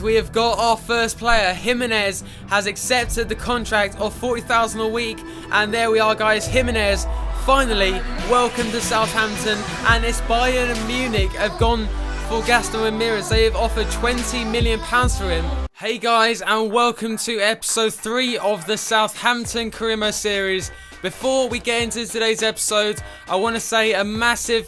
We have got our first player. Jimenez has accepted the contract of 40,000 a week, and there we are, guys. Jimenez finally welcome to Southampton, and it's Bayern and Munich have gone for Gaston Ramirez. They have offered £20 million for him. Hey guys, and welcome to episode 3 of the Southampton career mode series. Before we get into today's episode, I want to say a massive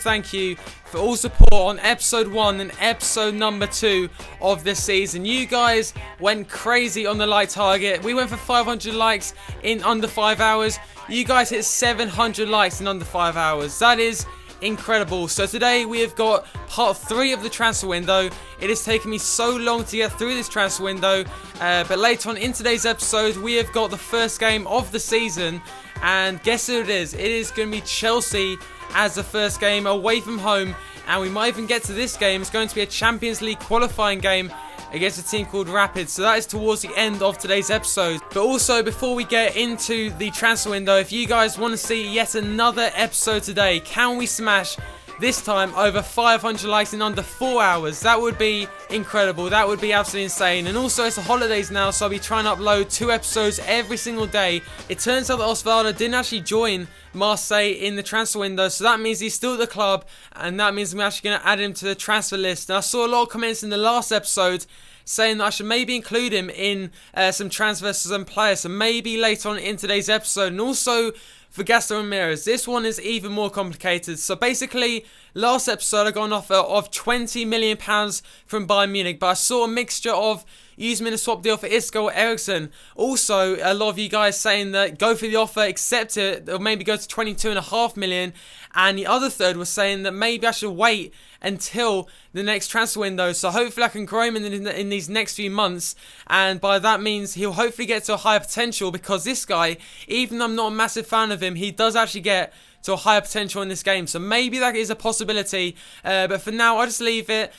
thank you for all support on episode 1 and episode number 2 of this season. You guys went crazy on the like target. We went for 500 likes in under 5 hours. You guys hit 700 likes in under 5 hours. That is incredible. So today we have got part 3 of the transfer window. It has taken me so long to get through this transfer window, but later on in today's episode we have got the first game of the season, and guess who it is? It is going to be Chelsea as the first game away from home, and we might even get to this game. It's going to be a Champions League qualifying game against a team called Rapid, so that is towards the end of today's episode. But also, before we get into the transfer window, if you guys want to see yet another episode today, can we smash this time over 500 likes in under 4 hours? That would be incredible. That would be absolutely insane. And also, it's the holidays now, so I'll be trying to upload 2 episodes every single day. It turns out that Osvaldo didn't actually join Marseille in the transfer window, so that means he's still at the club, and that means I'm actually going to add him to the transfer list. And I saw a lot of comments in the last episode saying that I should maybe include him in some transfers to some players, so maybe later on in today's episode. And also for Gaston Ramirez, this one is even more complicated. So basically, last episode I got an offer of £20 million from Bayern Munich, but I saw a mixture of using him in a swap deal for Isco or Ericsson. Also, a lot of you guys saying that go for the offer, accept it, or maybe go to 22.5 million. And the other third was saying that maybe I should wait until the next transfer window. So hopefully I can grow him in these next few months, and by that means he'll hopefully get to a higher potential, because this guy, even though I'm not a massive fan of him, he does actually get to a higher potential in this game. So maybe that is a possibility, but for now I'll just leave it,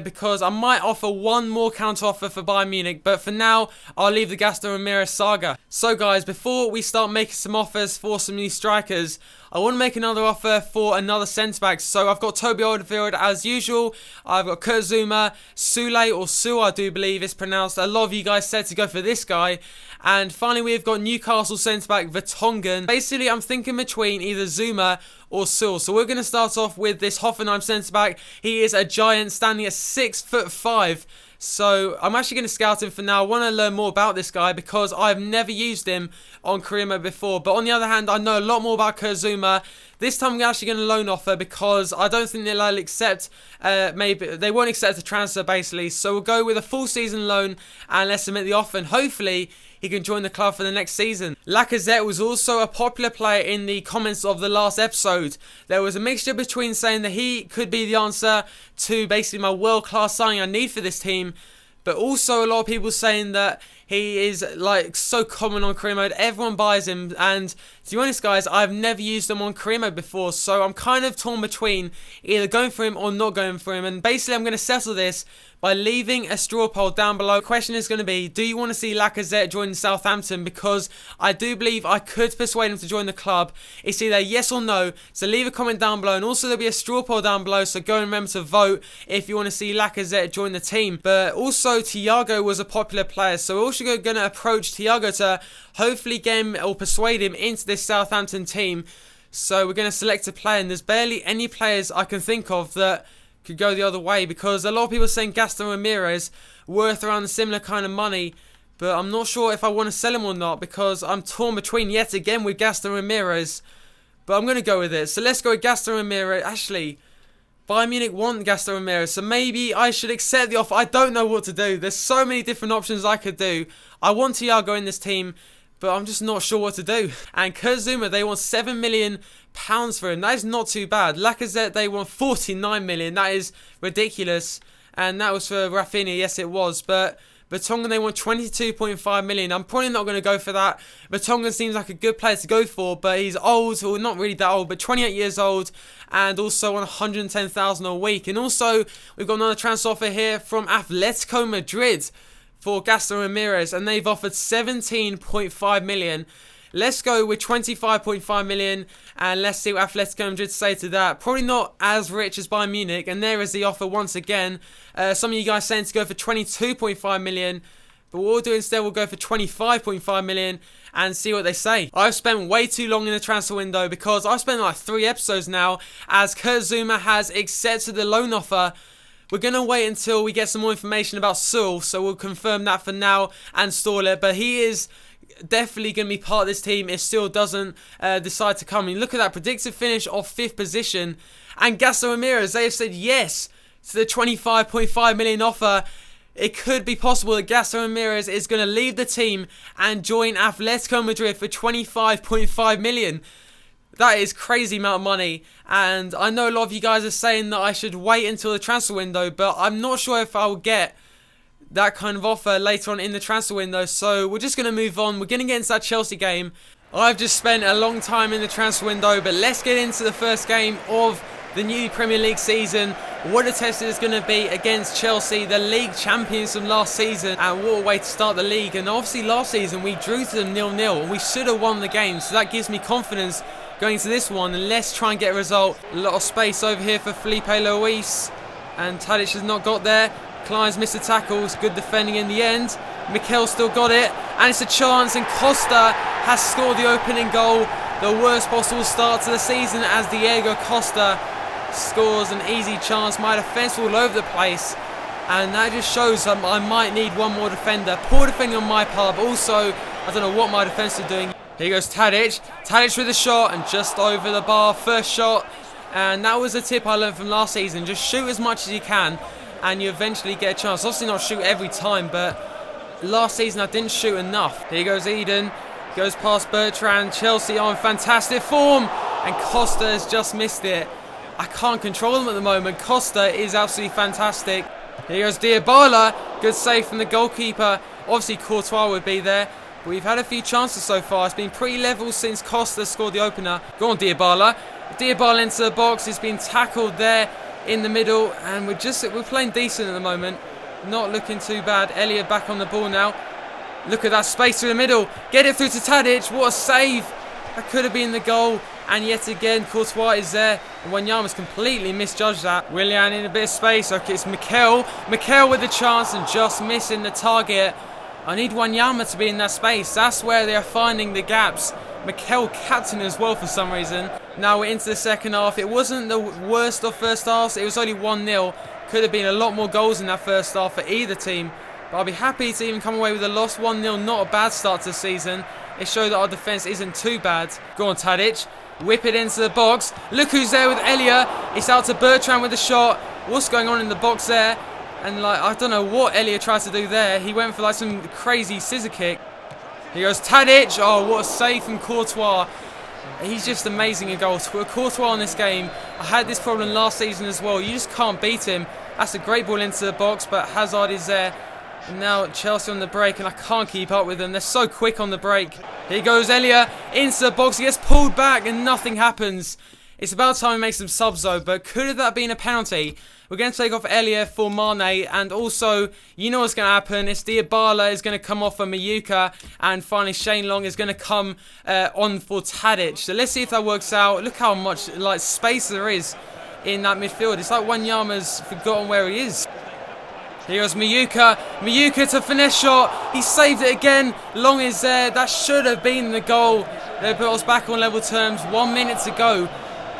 because I might offer one more counter offer for Bayern Munich, but for now I'll leave the Gaston Ramirez saga. So guys, before we start making some offers for some new strikers, I want to make another offer for another centre-back. So I've got Toby Alderweireld as usual. I've got Kurt Zouma, Sule, or Su, I do believe it's pronounced. A lot of you guys said to go for this guy. And finally, we've got Newcastle centre-back Vertonghen. Basically, I'm thinking between either Zouma or Sul. So we're going to start off with this Hoffenheim centre-back. He is a giant, standing at 6'5". So I'm actually going to scout him for now. I want to learn more about this guy because I've never used him on career mode before. But on the other hand, I know a lot more about Kurt Zouma. This time I'm actually going to loan offer, because I don't think they'll accept, maybe they won't accept a transfer basically. So we'll go with a full season loan and let's submit the offer, and hopefully he can join the club for the next season. Lacazette was also a popular player in the comments of the last episode. There was a mixture between saying that he could be the answer to basically my world-class signing I need for this team, but also a lot of people saying that he is like so common on career mode, everyone buys him, and to be honest guys, I've never used him on career mode before, so I'm kind of torn between either going for him or not going for him. And basically I'm going to settle this by leaving a straw poll down below. The question is going to be, do you want to see Lacazette join Southampton? Because I do believe I could persuade him to join the club. It's either yes or no, so leave a comment down below, and also there'll be a straw poll down below, so go and remember to vote if you want to see Lacazette join the team. But also Thiago was a popular player, so we're also going to approach Thiago to hopefully get him or persuade him into this Southampton team. So we're going to select a player, and there's barely any players I can think of that could go the other way, because a lot of people are saying Gaston Ramirez worth around a similar kind of money, but I'm not sure if I want to sell him or not, because I'm torn between yet again with Gaston Ramirez, but I'm going to go with it. So let's go with Gaston Ramirez. Actually, Bayern Munich want Gaston Ramirez, so maybe I should accept the offer. I don't know what to do. There's so many different options I could do. I want Thiago in this team, but I'm just not sure what to do. And Kurt Zouma, they want £7 million for him. That is not too bad. Lacazette, they want 49 million. That is ridiculous. And that was for Rafinha. Yes, it was. But Vertonghen, they want 22.5 million. I'm probably not going to go for that. Vertonghen seems like a good player to go for, but he's old, or not really that old, but 28 years old, and also on 110,000 a week. And also, we've got another transfer offer here from Atletico Madrid for Gaston Ramirez, and they've offered 17.5 million. Let's go with 25.5 million, and let's see what Atletico Madrid say to that. Probably not as rich as Bayern Munich, and there is the offer once again. Some of you guys saying to go for 22.5 million, but what we'll do instead, we'll go for 25.5 million and see what they say. I've spent way too long in the transfer window because I've spent like 3 episodes now as Kurt Zouma has accepted the loan offer. We're going to wait until we get some more information about Seoul, so we'll confirm that for now and stall it, but he is definitely going to be part of this team if Seoul doesn't decide to come. I mean, look at that predicted finish of 5th position, and Gaston Ramirez, they have said yes to the 25.5 million offer. It could be possible that Gaston Ramirez is going to leave the team and join Atletico Madrid for 25.5 million. That is crazy amount of money, and I know a lot of you guys are saying that I should wait until the transfer window, but I'm not sure if I will get that kind of offer later on in the transfer window, so we're just going to move on. We're going to get into that Chelsea game. I've just spent a long time in the transfer window, but let's get into the first game of the new Premier League season. What a test it is going to be against Chelsea, the league champions from last season, and what a way to start the league. And obviously last season we drew to them 0-0 and we should have won the game, so that gives me confidence going into this one, and let's try and get a result. A lot of space over here for Felipe Luis, and Tadic has not got there. Klein's missed the tackles, good defending in the end. Mikel still got it, and it's a chance, and Costa has scored the opening goal. The worst possible start to the season as Diego Costa scores an easy chance. My defence all over the place, and that just shows I might need one more defender. Poor defending on my part, but also I don't know what my defence is doing. Here goes Tadic. Tadic with a shot, and just over the bar. First shot, and that was a tip I learned from last season. Just shoot as much as you can, and you eventually get a chance. Obviously not shoot every time, but last season I didn't shoot enough. Here goes Eden, goes past Bertrand. Chelsea are in fantastic form, and Costa has just missed it. I can't control them at the moment. Costa is absolutely fantastic. Here goes Dybala, good save from the goalkeeper. Obviously Courtois would be there, but we've had a few chances so far. It's been pretty level since Costa scored the opener. Go on Dybala. Dybala into the box. He's been tackled there in the middle, and we're playing decent at the moment, not looking too bad. Elliott back on the ball now. Look at that space through the middle, get it through to Tadic. What a save! That could have been the goal, and yet again Courtois is there, and Wanyama's completely misjudged that. Willian in a bit of space. Okay, it's Mikel with the chance and just missing the target. I need Wanyama to be in that space. That's where they are finding the gaps. Mikel captain as well for some reason. Now we're into the second half. It wasn't the worst of first halves. It was only 1-0. Could have been a lot more goals in that first half for either team, but I'll be happy to even come away with a loss. 1-0, not a bad start to the season. It showed that our defence isn't too bad. Go on Tadic, whip it into the box. Look who's there with Elliott. It's out to Bertrand with the shot. What's going on in the box there? And I don't know what Elliott tried to do there. He went for like some crazy scissor kick. Here goes Tadic. Oh, what a save from Courtois. He's just amazing in goals. Courtois in this game, I had this problem last season as well. You just can't beat him. That's a great ball into the box, but Hazard is there. And now Chelsea on the break, and I can't keep up with them. They're so quick on the break. Here goes Elliott into the box. He gets pulled back, and nothing happens. It's about time we make some subs though, but could that been a penalty? We're going to take off Elliott for Mane, and also, you know what's going to happen. It's Dybala is going to come off for Mayuka, and finally Shane Long is going to come on for Tadic. So let's see if that works out. Look how much space there is in that midfield. It's like Wanyama's forgotten where he is. Here goes Mayuka. Mayuka to finesse shot. He saved it again. Long is there. That should have been the goal. They put us back on level terms. 1 minute to go.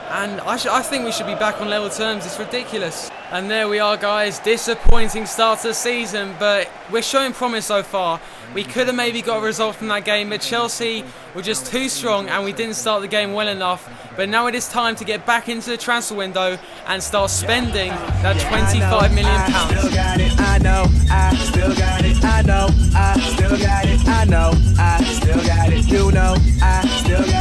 And I think we should be back on level terms. It's ridiculous. And there we are, guys. Disappointing start to the season, but we're showing promise so far. We could have maybe got a result from that game, but Chelsea were just too strong and we didn't start the game well enough. But now it is time to get back into the transfer window and start spending that £25 million. I still got it, I know, I still got it, I know, I still got it, I know, I still got it, you know, I still got it.